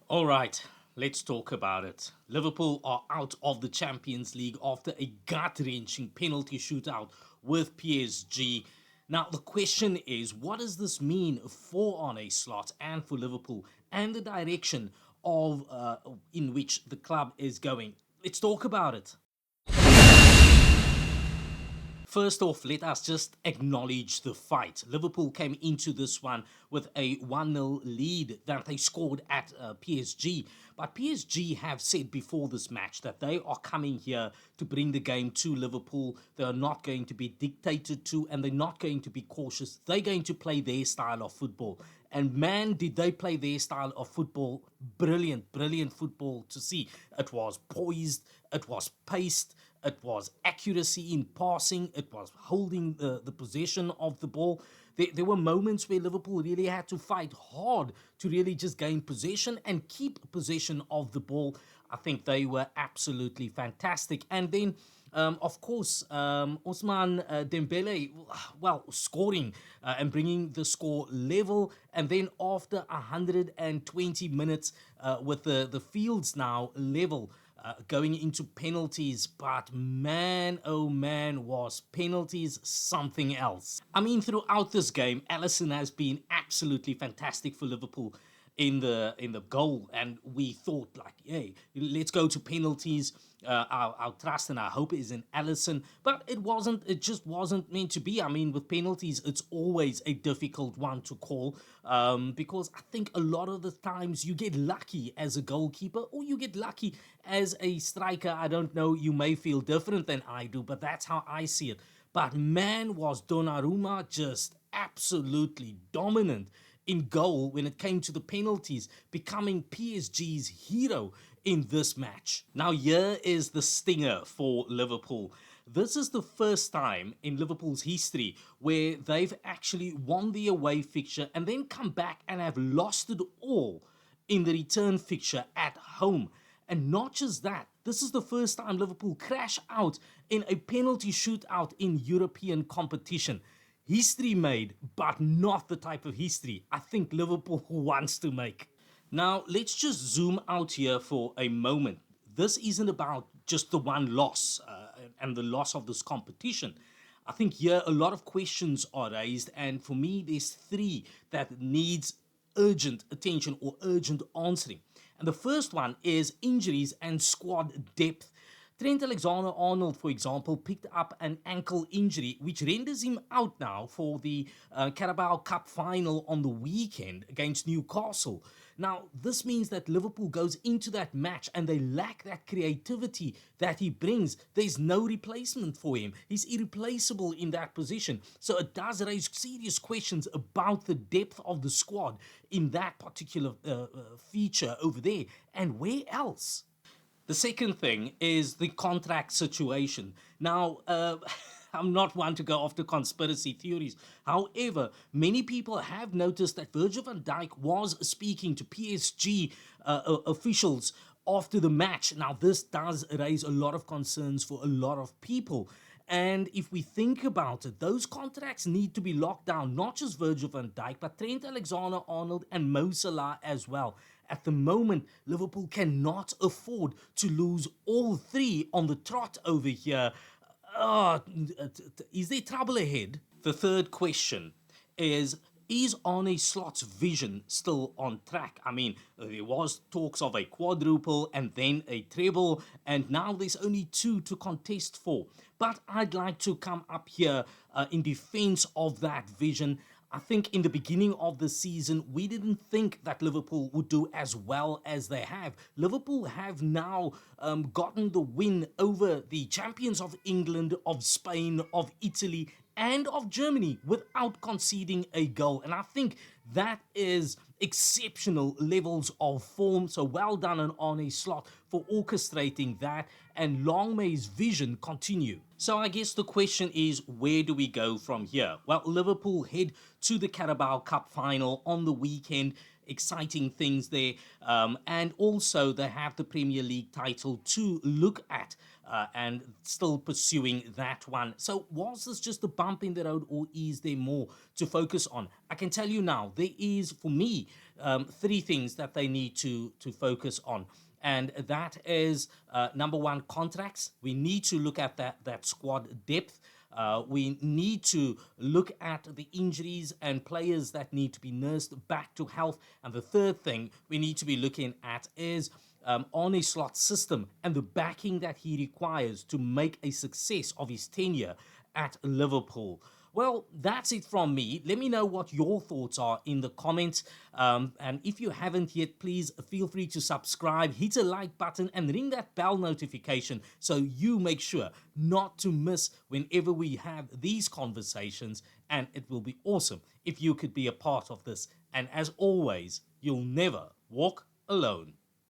All right, let's talk about it. Liverpool are out of the Champions League after a gut-wrenching penalty shootout with PSG. Now, the question is, what does this mean for Arne Slot and for Liverpool and the direction of in which the club is going? Let's talk about it. First off, let us just acknowledge the fight. Liverpool came into this one with a 1-0 lead that they scored at PSG. But PSG have said before this match that they are coming here to bring the game to Liverpool. They are not going to be dictated to, and they're not going to be cautious. They're going to play their style of football. And man, did they play their style of football. Brilliant, brilliant football to see. It was poised, it was paced, it was accuracy in passing, it was holding the possession of the ball. There were moments where Liverpool really had to fight hard to really just gain possession and keep possession of the ball. I think they were absolutely fantastic. And then of course, Ousmane Dembele, well, scoring and bringing the score level. And then after 120 minutes with the fields now level, going into penalties, but man, oh man, was penalties something else. I mean, throughout this game, Alisson has been absolutely fantastic for Liverpool in the goal, and we thought like, hey, let's go to penalties. Our trust and our hope is in Alisson, but it wasn't. It just wasn't meant to be. I mean, with penalties, it's always a difficult one to call because I think a lot of the times you get lucky as a goalkeeper or you get lucky as a striker. I don't know. You may feel different than I do, but that's how I see it. But man, was Donnarumma just absolutely dominant in goal when it came to the penalties, becoming PSG's hero in this match. Now, here is the stinger for Liverpool. This is the first time in Liverpool's history where they've actually won the away fixture and then come back and have lost it all in the return fixture at home. And not just that, this is the first time Liverpool crash out in a penalty shootout in European competition. History made, but not the type of history I think Liverpool wants to make. Now, let's just zoom out here for a moment. This isn't about just the one loss and the loss of this competition. I think here a lot of questions are raised, and for me, there's three that needs urgent attention or urgent answering. And the first one is injuries and squad depth. Trent Alexander-Arnold, for example, picked up an ankle injury, which renders him out now for the Carabao Cup final on the weekend against Newcastle. Now, this means that Liverpool goes into that match and they lack that creativity that he brings. There's no replacement for him. He's irreplaceable in that position. So it does raise serious questions about the depth of the squad in that particular feature over there. And where else? The second thing is the contract situation. Now, I'm not one to go after conspiracy theories. However, many people have noticed that Virgil van Dijk was speaking to PSG officials after the match. Now, this does raise a lot of concerns for a lot of people. And if we think about it, those contracts need to be locked down, not just Virgil van Dijk, but Trent Alexander-Arnold and Mo Salah as well. At the moment, Liverpool cannot afford to lose all three on the trot over here. Uh, is there trouble ahead? The third question is Arne Slot's vision still on track? I mean, there was talks of a quadruple and then a treble, and now there's only two to contest for. But I'd like to come up here in defense of that vision. I think in the beginning of the season, we didn't think that Liverpool would do as well as they have. Liverpool have now gotten the win over the champions of England, of Spain, of Italy, and of Germany without conceding a goal. And I think that is exceptional levels of form. So well done on Arne Slot for orchestrating that, and long may his vision continue. So I guess the question is, where do we go from here? Well, Liverpool head to the Carabao Cup final on the weekend. Exciting things there. And also they have the Premier League title to look at and still pursuing that one. So was this just a bump in the road, or is there more to focus on? I can tell you now, there is, for me, three things that they need to focus on. And that is number one, contracts. We need to look at that squad depth. We need to look at the injuries and players that need to be nursed back to health. And the third thing we need to be looking at is Arne Slot's system and the backing that he requires to make a success of his tenure at Liverpool. Well, that's it from me. Let me know what your thoughts are in the comments. And if you haven't yet, please feel free to subscribe, hit a like button, and ring that bell notification so you make sure not to miss whenever we have these conversations. And it will be awesome if you could be a part of this. And as always, you'll never walk alone.